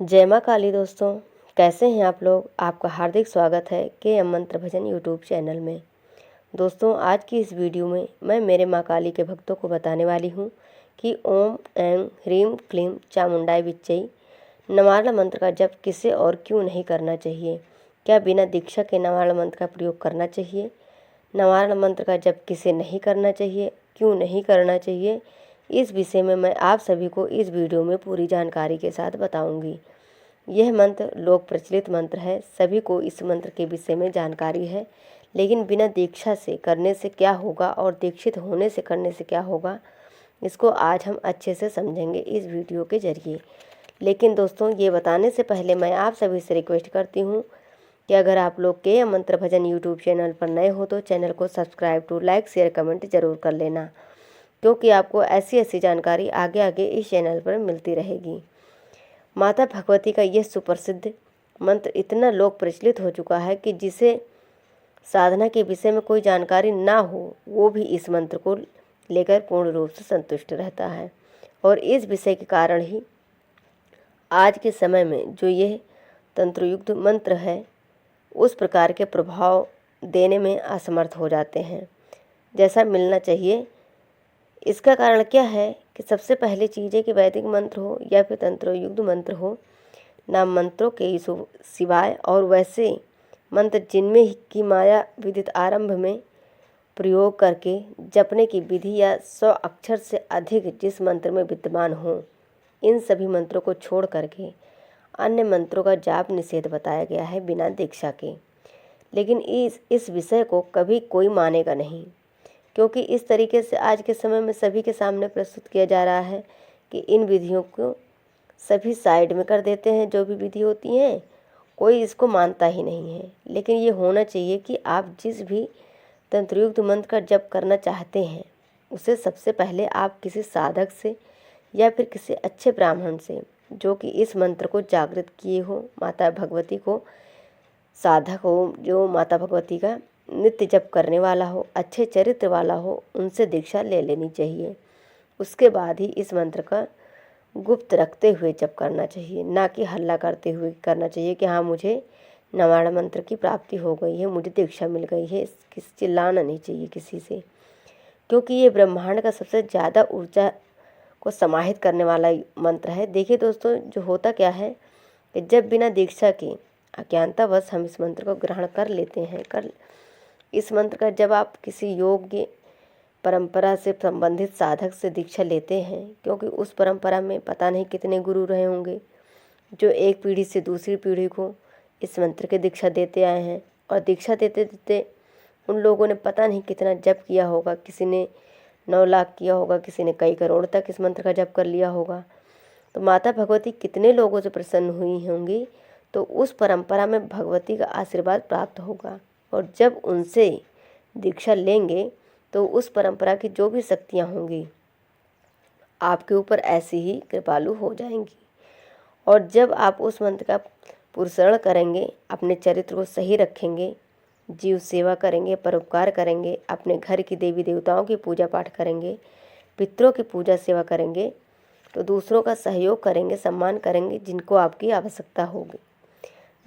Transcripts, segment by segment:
जय माँ काली दोस्तों, कैसे हैं आप लोग। आपका हार्दिक स्वागत है KM मंत्र भजन यूट्यूब चैनल में। दोस्तों, आज की इस वीडियो में मैं मेरे माँ काली के भक्तों को बताने वाली हूँ कि ओम ऐं ह्रीं क्लीं चामुंडाय विच्चै नवारण मंत्र का जप किसे और क्यों नहीं करना चाहिए। क्या बिना दीक्षा के नवारण मंत्र का प्रयोग करना चाहिए? नवारण मंत्र का जप किसे नहीं करना चाहिए, क्यों नहीं करना चाहिए, इस विषय में मैं आप सभी को इस वीडियो में पूरी जानकारी के साथ बताऊंगी। यह मंत्र लोक प्रचलित मंत्र है, सभी को इस मंत्र के विषय में जानकारी है, लेकिन बिना दीक्षा से करने से क्या होगा और दीक्षित होने से करने से क्या होगा, इसको आज हम अच्छे से समझेंगे इस वीडियो के जरिए। लेकिन दोस्तों, ये बताने से पहले मैं आप सभी से रिक्वेस्ट करती हूँ कि अगर आप लोग KM मंत्र भजन यूट्यूब चैनल पर नए हो तो चैनल को subscribe to like share comment ज़रूर कर लेना, क्योंकि आपको ऐसी ऐसी जानकारी आगे आगे इस चैनल पर मिलती रहेगी। माता भगवती का यह सुप्रसिद्ध मंत्र इतना लोक प्रचलित हो चुका है कि जिसे साधना के विषय में कोई जानकारी ना हो वो भी इस मंत्र को लेकर पूर्ण रूप से संतुष्ट रहता है। और इस विषय के कारण ही आज के समय में जो यह तंत्रयुक्त मंत्र है उस प्रकार के प्रभाव देने में असमर्थ हो जाते हैं जैसा मिलना चाहिए। इसका कारण क्या है कि सबसे पहली चीज़ है कि वैदिक मंत्र हो या फिर तंत्रयुक्त मंत्र हो, नाम मंत्रों के सिवाय और वैसे मंत्र जिनमें की माया विदित आरंभ में प्रयोग करके जपने की विधि या 100 अक्षर से अधिक जिस मंत्र में विद्यमान हो, इन सभी मंत्रों को छोड़ करके अन्य मंत्रों का जाप निषेध बताया गया है बिना दीक्षा के। लेकिन इस विषय को कभी कोई मानेगा नहीं, क्योंकि इस तरीके से आज के समय में सभी के सामने प्रस्तुत किया जा रहा है कि इन विधियों को सभी साइड में कर देते हैं। जो भी विधि होती हैं कोई इसको मानता ही नहीं है। लेकिन ये होना चाहिए कि आप जिस भी तंत्रयुक्त मंत्र का जप करना चाहते हैं उसे सबसे पहले आप किसी साधक से या फिर किसी अच्छे ब्राह्मण से जो कि इस मंत्र को जागृत किए हो, माता भगवती को साधक हो, जो माता भगवती का नित्य जप करने वाला हो, अच्छे चरित्र वाला हो, उनसे दीक्षा ले लेनी चाहिए। उसके बाद ही इस मंत्र का गुप्त रखते हुए जप करना चाहिए, ना कि हल्ला करते हुए करना चाहिए कि हाँ मुझे नवारण मंत्र की प्राप्ति हो गई है, मुझे दीक्षा मिल गई है। चिल्लाना नहीं चाहिए किसी से, क्योंकि ये ब्रह्मांड का सबसे ज़्यादा ऊर्जा को समाहित करने वाला मंत्र है। देखिए दोस्तों, जो होता क्या है कि जब बिना दीक्षा के अज्ञानतावश हम इस मंत्र को ग्रहण कर लेते हैं, इस मंत्र का जब आप किसी योग्य परंपरा से संबंधित साधक से दीक्षा लेते हैं, क्योंकि उस परंपरा में पता नहीं कितने गुरु रहे होंगे जो एक पीढ़ी से दूसरी पीढ़ी को इस मंत्र की दीक्षा देते आए हैं, और दीक्षा देते देते उन लोगों ने पता नहीं कितना जप किया होगा। किसी ने 9 लाख किया होगा, किसी ने कई करोड़ तक इस मंत्र का जप कर लिया होगा। तो माता भगवती कितने लोगों से प्रसन्न हुई होंगी, तो उस परंपरा में भगवती का आशीर्वाद प्राप्त होगा। और जब उनसे दीक्षा लेंगे तो उस परंपरा की जो भी शक्तियाँ होंगी आपके ऊपर ऐसी ही कृपालु हो जाएंगी। और जब आप उस मंत्र का पुरस्करण करेंगे, अपने चरित्र को सही रखेंगे, जीव सेवा करेंगे, परोपकार करेंगे, अपने घर की देवी देवताओं की पूजा पाठ करेंगे, पितरों की पूजा सेवा करेंगे, तो दूसरों का सहयोग करेंगे, सम्मान करेंगे जिनको आपकी आवश्यकता होगी।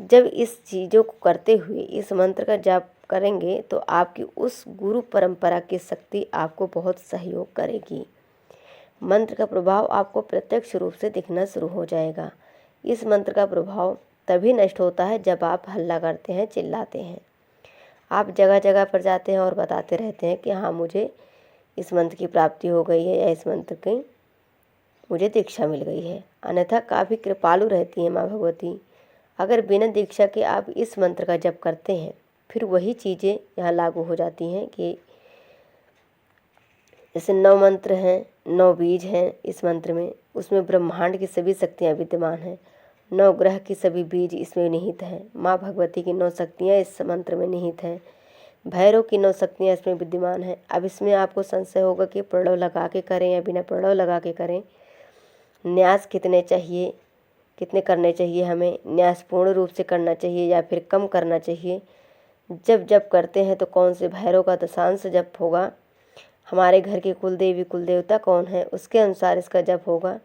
जब इस चीज़ों को करते हुए इस मंत्र का जाप करेंगे तो आपकी उस गुरु परंपरा की शक्ति आपको बहुत सहयोग करेगी। मंत्र का प्रभाव आपको प्रत्यक्ष रूप से दिखना शुरू हो जाएगा। इस मंत्र का प्रभाव तभी नष्ट होता है जब आप हल्ला करते हैं, चिल्लाते हैं, आप जगह जगह पर जाते हैं और बताते रहते हैं कि हाँ मुझे इस मंत्र की प्राप्ति हो गई है या इस मंत्र की मुझे दीक्षा मिल गई है। अन्यथा काफ़ी कृपालु रहती है माँ भगवती। अगर बिना दीक्षा के आप इस मंत्र का जप करते हैं, फिर वही चीज़ें यहाँ लागू हो जाती हैं कि जैसे 9 मंत्र हैं, 9 बीज हैं इस मंत्र में, उसमें ब्रह्मांड की सभी शक्तियाँ विद्यमान हैं, 9 ग्रह की सभी बीज इसमें निहित हैं, माँ भगवती की 9 शक्तियाँ इस मंत्र में निहित हैं, भैरव की 9 शक्तियाँ इसमें विद्यमान हैं। अब इसमें आपको संशय होगा कि प्रणव लगा के करें या बिना प्रणव लगा के करें, न्यास कितने चाहिए, कितने करने चाहिए, हमें न्यास पूर्ण रूप से करना चाहिए या फिर कम करना चाहिए, जब जप करते हैं तो कौन से भैरव का दशांश जप होगा, हमारे घर के कुल देवी कुल देवता कौन है उसके अनुसार इसका जप होगा,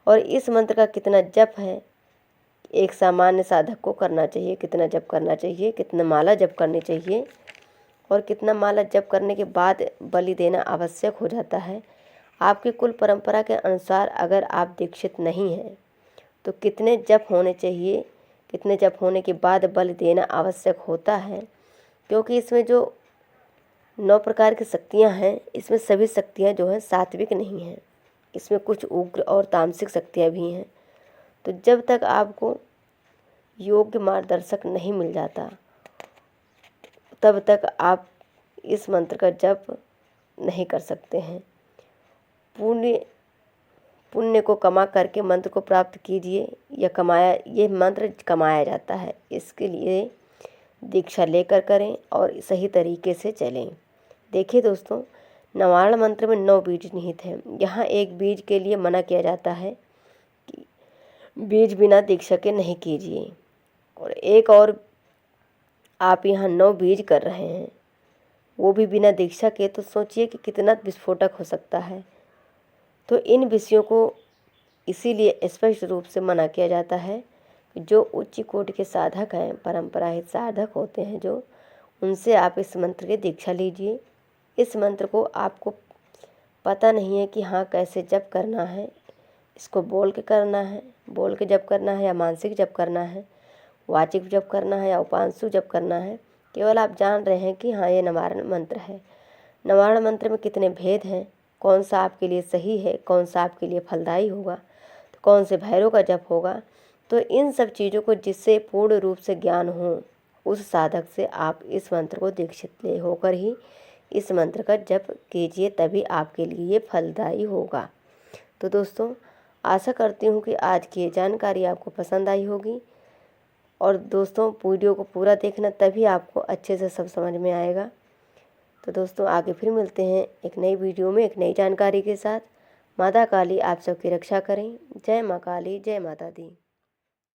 और इस मंत्र का कितना जप है एक सामान्य साधक को करना चाहिए, कितना जप करना चाहिए, कितना माला जप करनी चाहिए और कितना माला जप करने के बाद बलि देना आवश्यक हो जाता है। आपकी कुल परंपरा के अनुसार अगर आप दीक्षित नहीं हैं तो कितने जप होने चाहिए, कितने जप होने के बाद बलि देना आवश्यक होता है, क्योंकि इसमें जो 9 प्रकार की शक्तियाँ हैं, इसमें सभी शक्तियाँ जो हैं सात्विक नहीं हैं, इसमें कुछ उग्र और तामसिक शक्तियाँ भी हैं। तो जब तक आपको योग्य मार्गदर्शक नहीं मिल जाता तब तक आप इस मंत्र का जप नहीं कर सकते हैं। पुण्य को कमा करके मंत्र को प्राप्त कीजिए या ये मंत्र कमाया जाता है, इसके लिए दीक्षा लेकर करें और सही तरीके से चलें। देखिए दोस्तों, नवारण मंत्र में 9 बीज निहित हैं। यहाँ एक बीज के लिए मना किया जाता है कि बीज बिना दीक्षा के नहीं कीजिए, और एक और आप यहाँ 9 बीज कर रहे हैं वो भी बिना दीक्षा के, तो सोचिए कि कितना विस्फोटक हो सकता है। तो इन विषयों को इसीलिए स्पष्ट रूप से मना किया जाता है कि जो उच्च कोटि के साधक हैं, परंपराहित साधक होते हैं जो, उनसे आप इस मंत्र की दीक्षा लीजिए। इस मंत्र को आपको पता नहीं है कि हाँ कैसे जप करना है, इसको बोल के करना है, बोल के जप करना है या मानसिक जप करना है, वाचिक जप करना है या उपांशु जप करना है। केवल आप जान रहे हैं कि हाँ ये नवारण मंत्र है। नवारण मंत्र में कितने भेद हैं, कौन सा आपके लिए सही है, कौन सा आपके लिए फलदायी होगा, तो कौन से भैरव का जप होगा, तो इन सब चीज़ों को जिससे पूर्ण रूप से ज्ञान हो उस साधक से आप इस मंत्र को दीक्षित ले होकर ही इस मंत्र का जप कीजिए, तभी आपके लिए ये फलदायी होगा। तो दोस्तों, आशा करती हूँ कि आज की ये जानकारी आपको पसंद आई होगी, और दोस्तों वीडियो को पूरा देखना, तभी आपको अच्छे से सब समझ में आएगा। तो दोस्तों आगे फिर मिलते हैं एक नई वीडियो में एक नई जानकारी के साथ। माता काली आप सबकी रक्षा करें। जय माँ काली, जय माता दी।